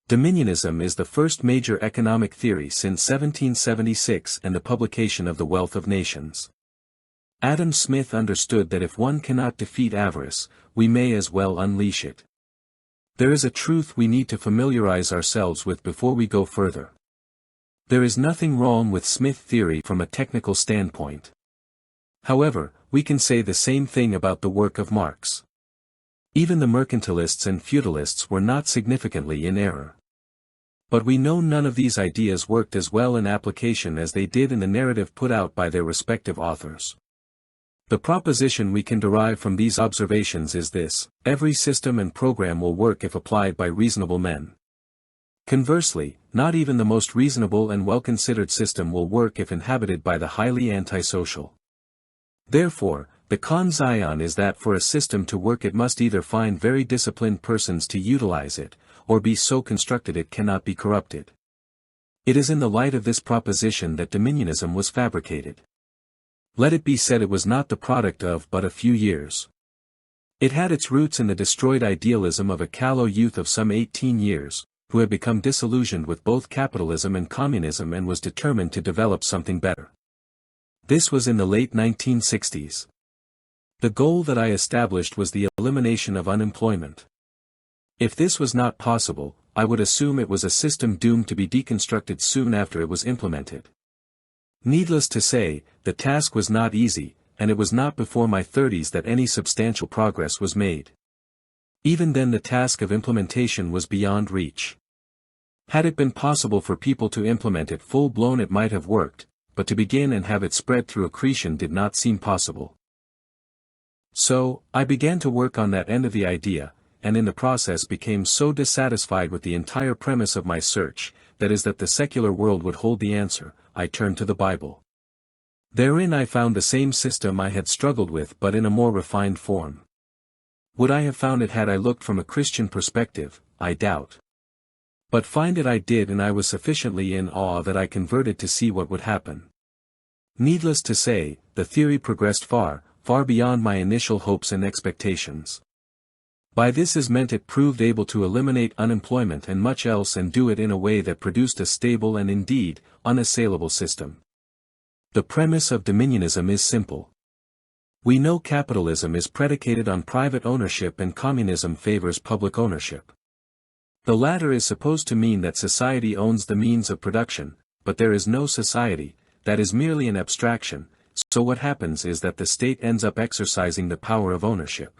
Dominionism is the first major economic theory since 1776 and the publication of The Wealth of Nations. Adam Smith understood that if one cannot defeat avarice, we may as well unleash it. There is a truth we need to familiarize ourselves with before we go further. There is nothing wrong with Smith theory from a technical standpoint. However, we can say the same thing about the work of Marx. Even the mercantilists and feudalists were not significantly in error. But we know none of these ideas worked as well in application as they did in the narrative put out by their respective authors. The proposition we can derive from these observations is this: every system and program will work if applied by reasonable men. Conversely, not even the most reasonable and well-considered system will work if inhabited by the highly antisocial. Therefore, the conzion is that for a system to work it must either find very disciplined persons to utilize it, or be so constructed it cannot be corrupted. It is in the light of this proposition that dominionism was fabricated. Let it be said it was not the product of but a few years. It had its roots in the destroyed idealism of a callow youth of some 18 years, who had become disillusioned with both capitalism and communism and was determined to develop something better. This was in the late 1960s. The goal that I established was the elimination of unemployment. If this was not possible, I would assume it was a system doomed to be deconstructed soon after it was implemented. Needless to say, the task was not easy, and it was not before my 30s that any substantial progress was made. Even then the task of implementation was beyond reach. Had it been possible for people to implement it full-blown it might have worked, but to begin and have it spread through accretion did not seem possible. So, I began to work on that end of the idea, and in the process became so dissatisfied with the entire premise of my search, that is that the secular world would hold the answer, I turned to the Bible. Therein I found the same system I had struggled with but in a more refined form. Would I have found it had I looked from a Christian perspective? I doubt. But find it I did, and I was sufficiently in awe that I converted to see what would happen. Needless to say, the theory progressed far, far beyond my initial hopes and expectations. By this is meant it proved able to eliminate unemployment and much else, and do it in a way that produced a stable and indeed, unassailable system. The premise of dominionism is simple. We know capitalism is predicated on private ownership and communism favors public ownership. The latter is supposed to mean that society owns the means of production, but there is no society, that is merely an abstraction, so what happens is that the state ends up exercising the power of ownership.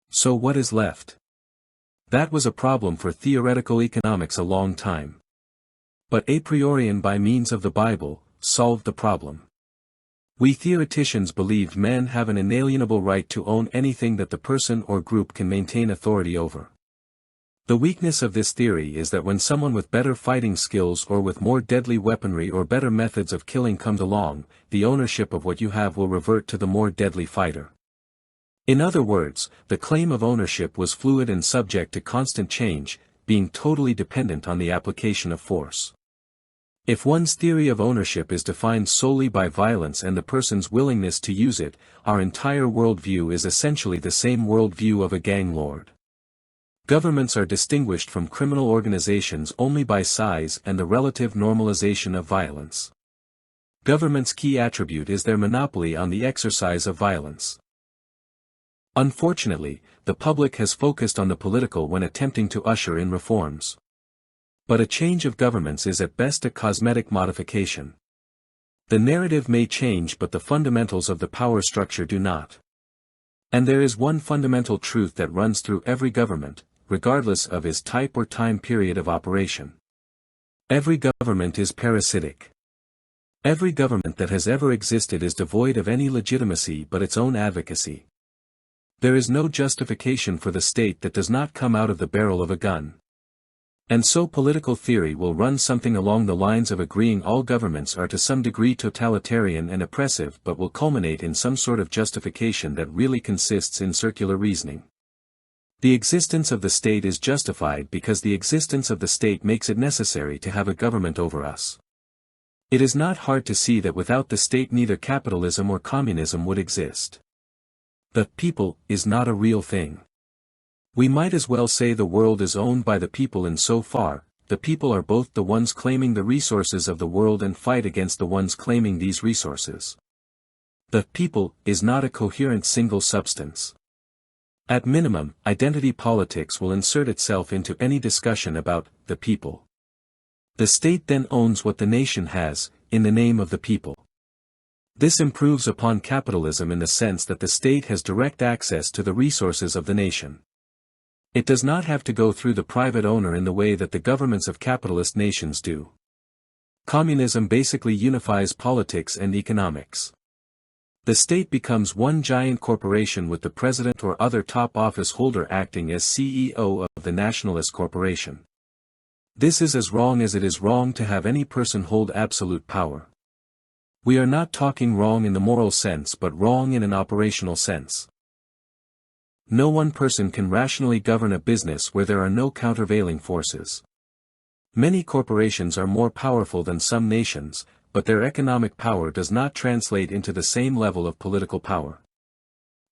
So what is left? That was a problem for theoretical economics a long time. But a priori and by means of the Bible, solved the problem. We theoreticians believed men have an inalienable right to own anything that the person or group can maintain authority over. The weakness of this theory is that when someone with better fighting skills or with more deadly weaponry or better methods of killing comes along, the ownership of what you have will revert to the more deadly fighter. In other words, the claim of ownership was fluid and subject to constant change, being totally dependent on the application of force. If one's theory of ownership is defined solely by violence and the person's willingness to use it, our entire worldview is essentially the same worldview of a gang lord. Governments are distinguished from criminal organizations only by size and the relative normalization of violence. Government's key attribute is their monopoly on the exercise of violence. Unfortunately, the public has focused on the political when attempting to usher in reforms. But a change of governments is at best a cosmetic modification. The narrative may change but the fundamentals of the power structure do not. And there is one fundamental truth that runs through every government, regardless of its type or time period of operation. Every government is parasitic. Every government that has ever existed is devoid of any legitimacy but its own advocacy. There is no justification for the state that does not come out of the barrel of a gun. And so political theory will run something along the lines of agreeing all governments are to some degree totalitarian and oppressive, but will culminate in some sort of justification that really consists in circular reasoning. The existence of the state is justified because the existence of the state makes it necessary to have a government over us. It is not hard to see that without the state neither capitalism or communism would exist. The people is not a real thing. We might as well say the world is owned by the people in so far, the people are both the ones claiming the resources of the world and fight against the ones claiming these resources. The people is not a coherent single substance. At minimum, identity politics will insert itself into any discussion about the people. The state then owns what the nation has, in the name of the people. This improves upon capitalism in the sense that the state has direct access to the resources of the nation. It does not have to go through the private owner in the way that the governments of capitalist nations do. Communism basically unifies politics and economics. The state becomes one giant corporation with the president or other top office holder acting as CEO of the nationalist corporation. This is as wrong as it is wrong to have any person hold absolute power. We are not talking wrong in the moral sense but wrong in an operational sense. No one person can rationally govern a business where there are no countervailing forces. Many corporations are more powerful than some nations, but their economic power does not translate into the same level of political power.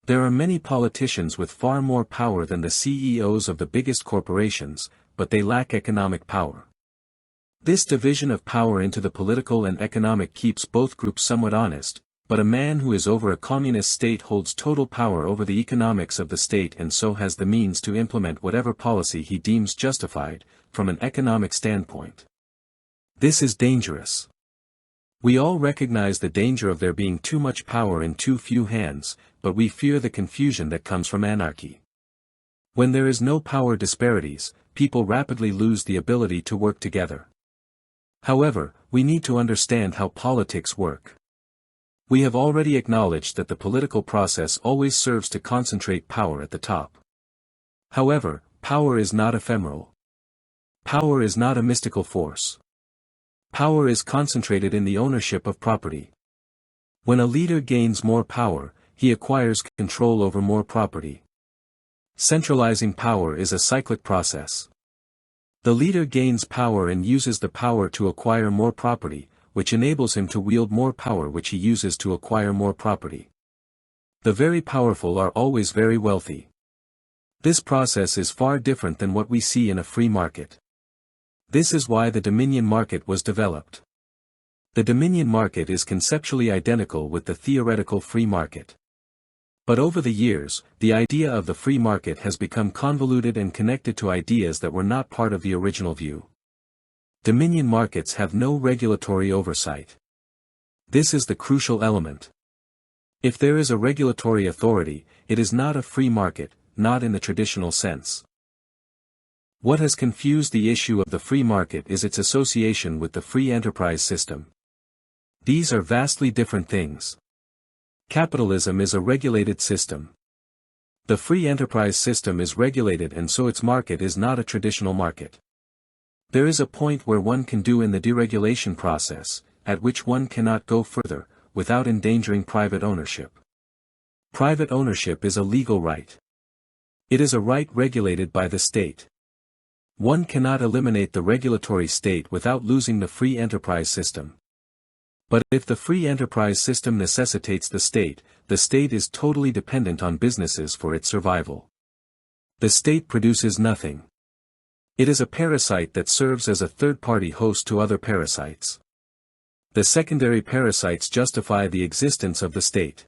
There are many politicians with far more power than the CEOs of the biggest corporations, but they lack economic power. This division of power into the political and economic keeps both groups somewhat honest, but a man who is over a communist state holds total power over the economics of the state and so has the means to implement whatever policy he deems justified, from an economic standpoint. This is dangerous. We all recognize the danger of there being too much power in too few hands, but we fear the confusion that comes from anarchy. When there is no power disparities, people rapidly lose the ability to work together. However, we need to understand how politics work. We have already acknowledged that the political process always serves to concentrate power at the top. However, power is not ephemeral. Power is not a mystical force. Power is concentrated in the ownership of property. When a leader gains more power, he acquires control over more property. Centralizing power is a cyclic process. The leader gains power and uses the power to acquire more property, which enables him to wield more power which he uses to acquire more property. The very powerful are always very wealthy. This process is far different than what we see in a free market. This is why the dominion market was developed. The dominion market is conceptually identical with the theoretical free market. But over the years, the idea of the free market has become convoluted and connected to ideas that were not part of the original view. Dominion markets have no regulatory oversight. This is the crucial element. If there is a regulatory authority, it is not a free market, not in the traditional sense. What has confused the issue of the free market is its association with the free enterprise system. These are vastly different things. Capitalism is a regulated system. The free enterprise system is regulated and so its market is not a traditional market. There is a point where one can do in the deregulation process, at which one cannot go further, without endangering private ownership. Private ownership is a legal right. It is a right regulated by the state. One cannot eliminate the regulatory state without losing the free enterprise system. But if the free enterprise system necessitates the state is totally dependent on businesses for its survival. The state produces nothing. It is a parasite that serves as a third-party host to other parasites. The secondary parasites justify the existence of the state.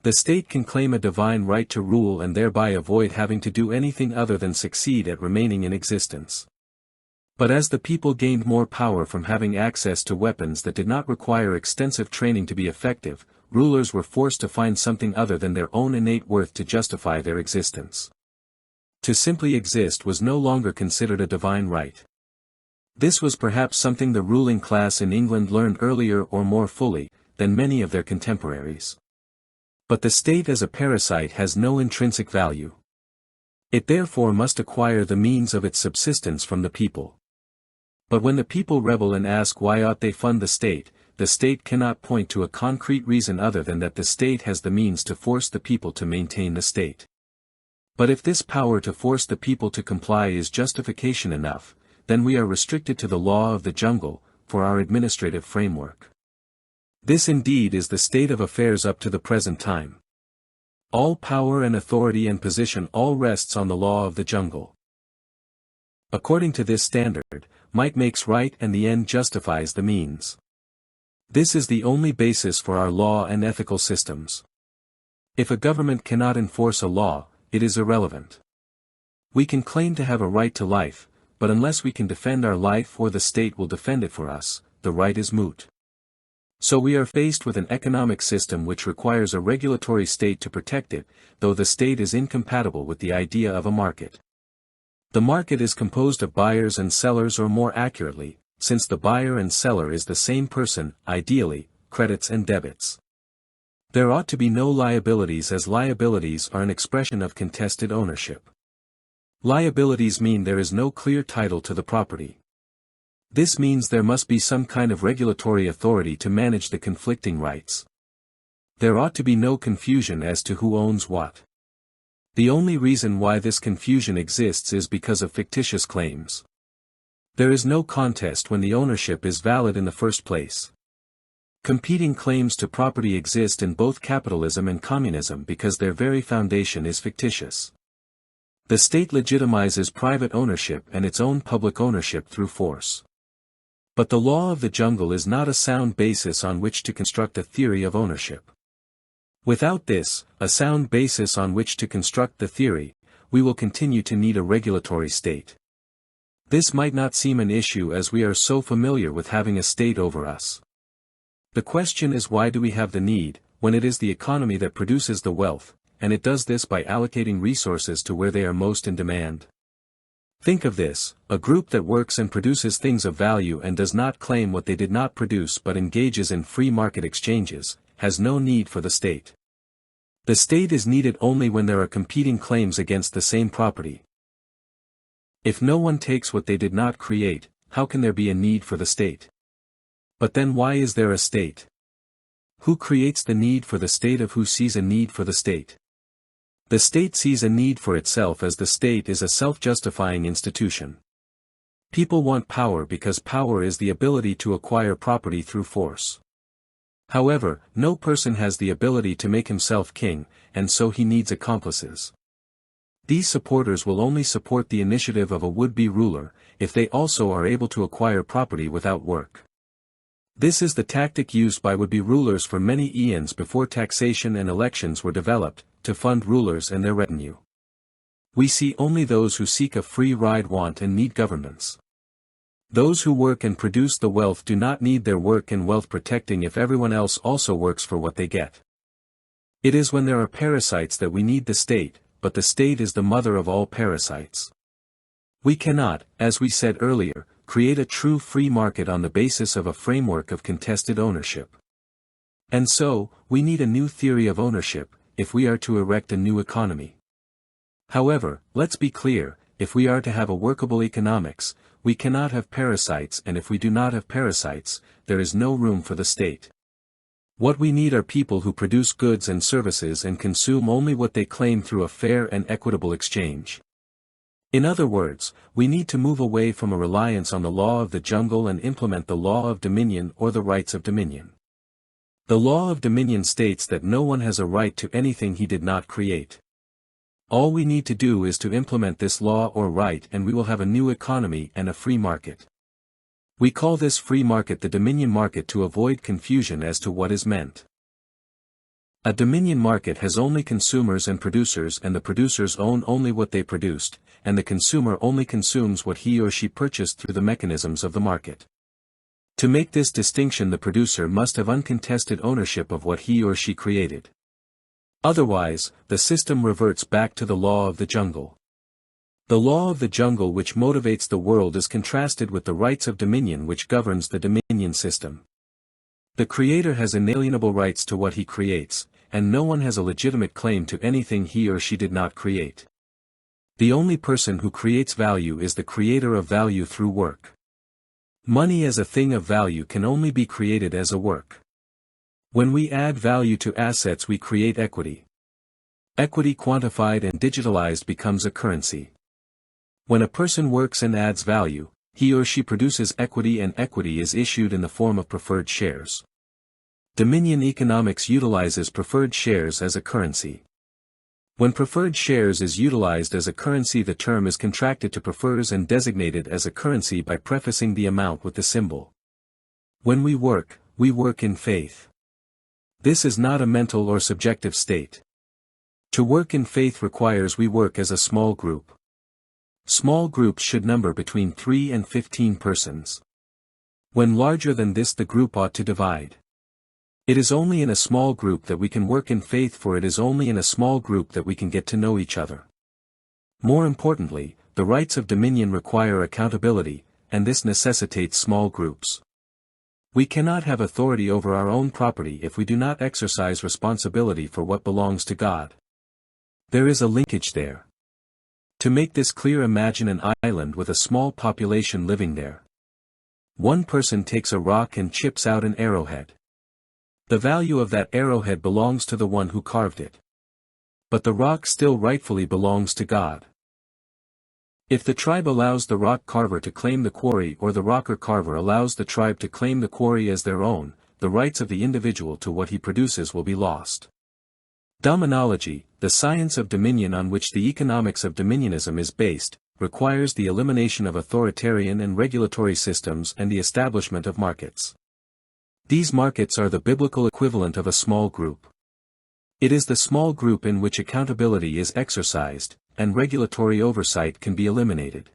The state can claim a divine right to rule and thereby avoid having to do anything other than succeed at remaining in existence. But as the people gained more power from having access to weapons that did not require extensive training to be effective, rulers were forced to find something other than their own innate worth to justify their existence. To simply exist was no longer considered a divine right. This was perhaps something the ruling class in England learned earlier or more fully than many of their contemporaries. But the state as a parasite has no intrinsic value. It therefore must acquire the means of its subsistence from the people. But when the people rebel and ask why ought they fund the state cannot point to a concrete reason other than that the state has the means to force the people to maintain the state. But if this power to force the people to comply is justification enough, then we are restricted to the law of the jungle, for our administrative framework. This indeed is the state of affairs up to the present time. All power and authority and position all rests on the law of the jungle. According to this standard, might makes right and the end justifies the means. This is the only basis for our law and ethical systems. If a government cannot enforce a law, it is irrelevant. We can claim to have a right to life, but unless we can defend our life or the state will defend it for us, the right is moot. So we are faced with an economic system which requires a regulatory state to protect it, though the state is incompatible with the idea of a market. The market is composed of buyers and sellers, or more accurately, since the buyer and seller is the same person, ideally, credits and debits. There ought to be no liabilities, as liabilities are an expression of contested ownership. Liabilities mean there is no clear title to the property. This means there must be some kind of regulatory authority to manage the conflicting rights. There ought to be no confusion as to who owns what. The only reason why this confusion exists is because of fictitious claims. There is no contest when the ownership is valid in the first place. Competing claims to property exist in both capitalism and communism because their very foundation is fictitious. The state legitimizes private ownership and its own public ownership through force. But the law of the jungle is not a sound basis on which to construct a theory of ownership. Without this, a sound basis on which to construct the theory, we will continue to need a regulatory state. This might not seem an issue as we are so familiar with having a state over us. The question is, why do we have the need, when it is the economy that produces the wealth, and it does this by allocating resources to where they are most in demand? Think of this: a group that works and produces things of value and does not claim what they did not produce but engages in free market exchanges, has no need for the state. The state is needed only when there are competing claims against the same property. If no one takes what they did not create, how can there be a need for the state? But then why is there a state? Who creates the need for the state? Of who sees a need for the state? The state sees a need for itself, as the state is a self-justifying institution. People want power because power is the ability to acquire property through force. However, no person has the ability to make himself king, and so he needs accomplices. These supporters will only support the initiative of a would-be ruler, if they also are able to acquire property without work. This is the tactic used by would-be rulers for many eons before taxation and elections were developed, to fund rulers and their retinue. We see only those who seek a free ride want and need governments. Those who work and produce the wealth do not need their work and wealth protecting if everyone else also works for what they get. It is when there are parasites that we need the state, but the state is the mother of all parasites. We cannot, as we said earlier, create a true free market on the basis of a framework of contested ownership. And so, we need a new theory of ownership, if we are to erect a new economy. However, let's be clear, if we are to have a workable economics, we cannot have parasites, and if we do not have parasites, there is no room for the state. What we need are people who produce goods and services and consume only what they claim through a fair and equitable exchange. In other words, we need to move away from a reliance on the law of the jungle and implement the law of dominion or the rights of dominion. The law of dominion states that no one has a right to anything he did not create. All we need to do is to implement this law or right, and we will have a new economy and a free market. We call this free market the dominion market to avoid confusion as to what is meant. A dominion market has only consumers and producers, and the producers own only what they produced, and the consumer only consumes what he or she purchased through the mechanisms of the market. To make this distinction, the producer must have uncontested ownership of what he or she created. Otherwise, the system reverts back to the law of the jungle. The law of the jungle which motivates the world is contrasted with the rights of dominion which governs the dominion system. The creator has inalienable rights to what he creates, and no one has a legitimate claim to anything he or she did not create. The only person who creates value is the creator of value through work. Money as a thing of value can only be created as a work. When we add value to assets, we create equity. Equity quantified and digitalized becomes a currency. When a person works and adds value, he or she produces equity, and equity is issued in the form of preferred shares. Dominion economics utilizes preferred shares as a currency. When preferred shares is utilized as a currency, the term is contracted to prefers and designated as a currency by prefacing the amount with the symbol. When we work in faith. This is not a mental or subjective state. To work in faith requires we work as a small group. Small groups should number between 3 and 15 persons. When larger than this, the group ought to divide. It is only in a small group that we can work in faith, for it is only in a small group that we can get to know each other. More importantly, the rights of dominion require accountability, and this necessitates small groups. We cannot have authority over our own property if we do not exercise responsibility for what belongs to God. There is a linkage there. To make this clear, imagine an island with a small population living there. One person takes a rock and chips out an arrowhead. The value of that arrowhead belongs to the one who carved it. But the rock still rightfully belongs to God. If the tribe allows the rock carver to claim the quarry, or the rocker carver allows the tribe to claim the quarry as their own, the rights of the individual to what he produces will be lost. Dominology, the science of dominion on which the economics of dominionism is based, requires the elimination of authoritarian and regulatory systems and the establishment of markets. These markets are the biblical equivalent of a small group. It is the small group in which accountability is exercised, and regulatory oversight can be eliminated.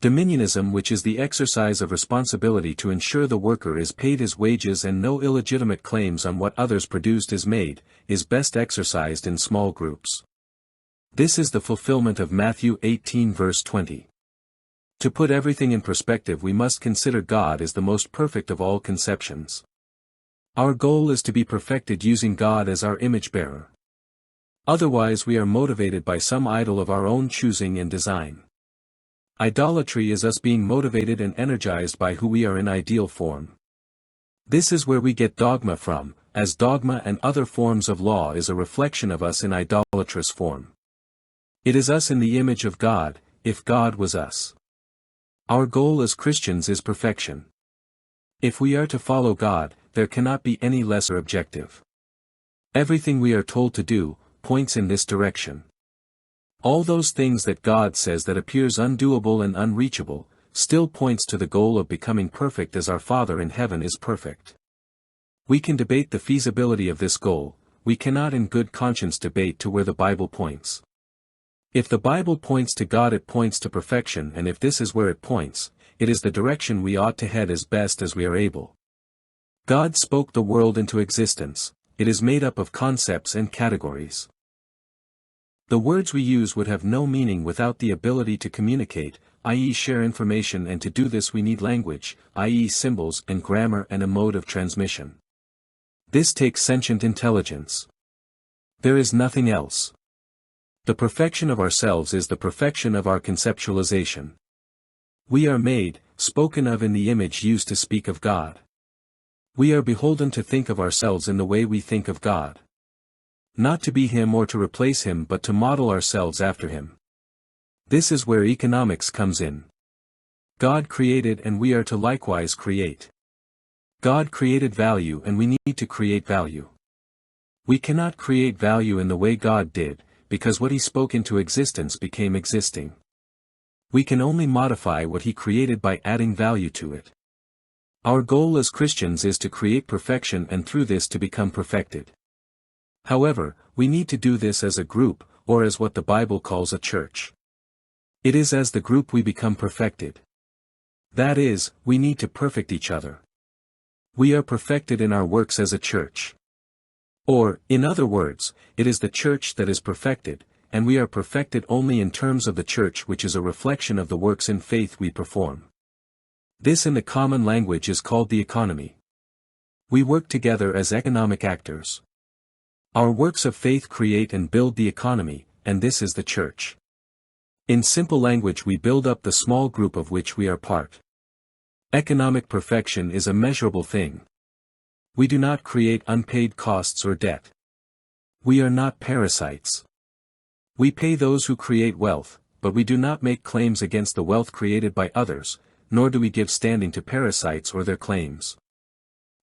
Dominionism, which is the exercise of responsibility to ensure the worker is paid his wages and no illegitimate claims on what others produced is made, is best exercised in small groups. This is the fulfillment of Matthew 18 verse 20. To put everything in perspective, we must consider God as the most perfect of all conceptions. Our goal is to be perfected using God as our image-bearer. Otherwise we are motivated by some idol of our own choosing and design. Idolatry is us being motivated and energized by who we are in ideal form. This is where we get dogma from, as dogma and other forms of law is a reflection of us in idolatrous form. It is us in the image of God, if God was us. Our goal as Christians is perfection. If we are to follow God, there cannot be any lesser objective. Everything we are told to do points in this direction. All those things that God says that appears undoable and unreachable, still points to the goal of becoming perfect as our Father in heaven is perfect. We can debate the feasibility of this goal, we cannot in good conscience debate to where the Bible points. If the Bible points to God, it points to perfection, and if this is where it points, it is the direction we ought to head as best as we are able. God spoke the world into existence, it is made up of concepts and categories. The words we use would have no meaning without the ability to communicate, i.e. share information, and to do this we need language, i.e. symbols and grammar and a mode of transmission. This takes sentient intelligence. There is nothing else. The perfection of ourselves is the perfection of our conceptualization. We are made, spoken of in the image used to speak of God. We are beholden to think of ourselves in the way we think of God. Not to be Him or to replace Him, but to model ourselves after Him. This is where economics comes in. God created and we are to likewise create. God created value and we need to create value. We cannot create value in the way God did, because what He spoke into existence became existing. We can only modify what He created by adding value to it. Our goal as Christians is to create perfection and through this to become perfected. However, we need to do this as a group, or as what the Bible calls a church. It is as the group we become perfected. That is, we need to perfect each other. We are perfected in our works as a church. Or, in other words, it is the church that is perfected, and we are perfected only in terms of the church, which is a reflection of the works in faith we perform. This in the common language is called the economy. We work together as economic actors. Our works of faith create and build the economy, and this is the church. In simple language, we build up the small group of which we are part. Economic perfection is a measurable thing. We do not create unpaid costs or debt. We are not parasites. We pay those who create wealth, but we do not make claims against the wealth created by others, nor do we give standing to parasites or their claims.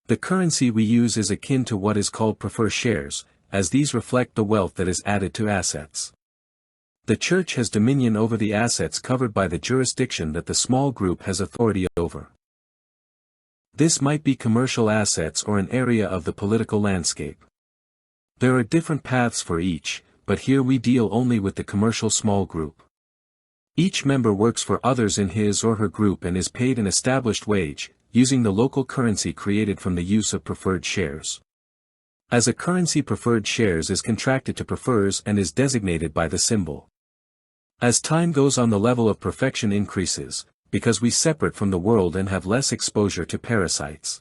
The currency we use is akin to what is called prefer shares, as these reflect the wealth that is added to assets. The church has dominion over the assets covered by the jurisdiction that the small group has authority over. This might be commercial assets or an area of the political landscape. There are different paths for each, but here we deal only with the commercial small group. Each member works for others in his or her group and is paid an established wage, using the local currency created from the use of preferred shares. As a currency, preferred shares is contracted to prefers and is designated by the symbol. As time goes on, the level of perfection increases, because we separate from the world and have less exposure to parasites.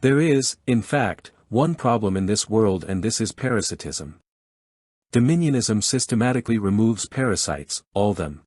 There is, in fact, one problem in this world, and this is parasitism. Dominionism systematically removes parasites, all them.